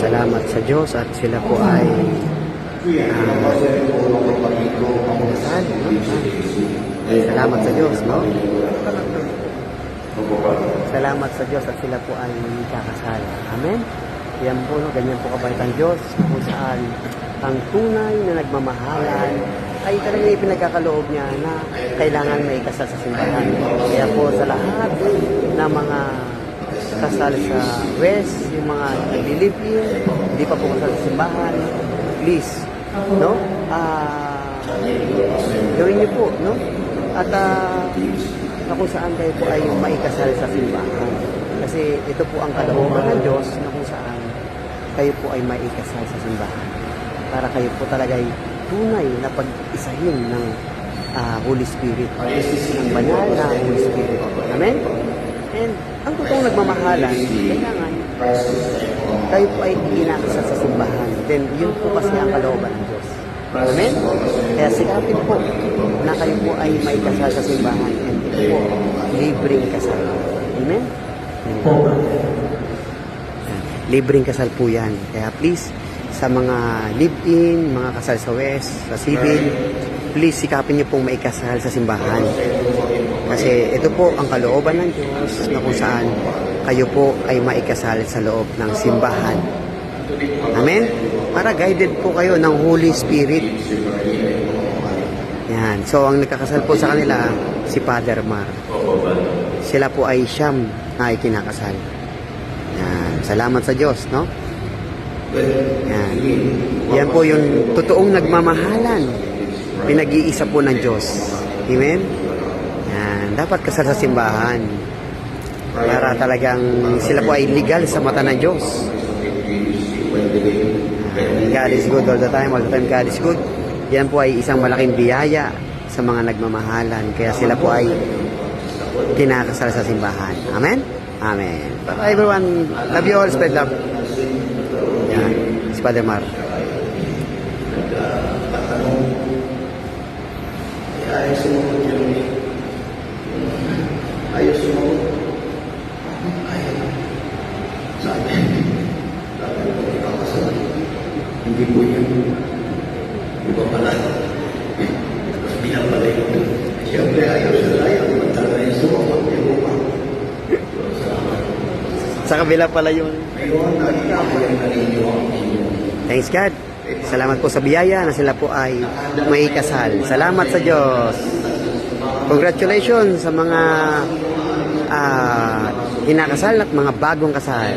Salamat sa Diyos at sila po ay kasal, no? Salamat sa Diyos, no? Salamat sa Diyos at sila po ay kakasal. Amen? Yan po, no? Ganyan po kabait ang Diyos kung saan ang tunay na nagmamahalan ay talagang ipinagkakaloob niya na kailangan may kasal sa simbahan. Kaya po sa lahat ng mga kasal sa West, yung mga naglilipin, hindi pa po kasal sa simbahan, please, no? Gawin niyo po, no? At na kung saan kayo po ay maikasal sa simbahan. Kasi ito po ang kalooban ng Diyos na kung saan kayo po ay maikasal sa simbahan. Para kayo po talaga ay tunay na pag-isahin ng Holy Spirit. Ng banal na Holy Spirit. Amen? And ang totoong nagmamahalan, kailangan kayo po ay inakasal sa simbahan. Then yun po kasi ang kalooban ng Diyos. Amen? Kaya sikapin po na kayo po ay maikasal sa simbahan. And ito po, libreng kasal. Amen? Libreng kasal po yan. Kaya please, sa mga live-in, mga kasal sa West, sa civil, please sikapin niyo pong maikasal sa simbahan. Kasi ito po ang kalooban ng Diyos na kung saan kayo po ay maikasal sa loob ng simbahan. Amen? Para guided po kayo ng Holy Spirit. Yan. So, ang nagkakasal po sa kanila, si Father Mar. Sila po ay siyam na ikinakasal. Yan. Salamat sa Diyos, no? Yan. Yan po yung totoong nagmamahalan. Pinag-iisa po ng Diyos. Amen? Yan. Dapat kasal sa simbahan. Para talagang sila po ay legal sa mata ng Diyos. God is good all the time God is good. Yan po ay isang malaking biyaya sa mga nagmamahalan. Kaya sila po ay kinakasal sa simbahan. Amen? Amen. Bye everyone. Love you all. Spread love. Yan. Si Father Mar. Ayos sumunod yun. Ayos sumunod. Sabi ko, ikakasal. Hindi po yun. Iba pala. Tapos binapalay ko. Siyempre, ayos na ayaw. Magtala yung sumama. Sa kabila pala yung... Ayun, nagkakayan na ninyo. Thanks God. Salamat po sa biyaya na sila po ay may kasal. Salamat sa Diyos. Congratulations sa mga kinakasal at mga bagong kasal.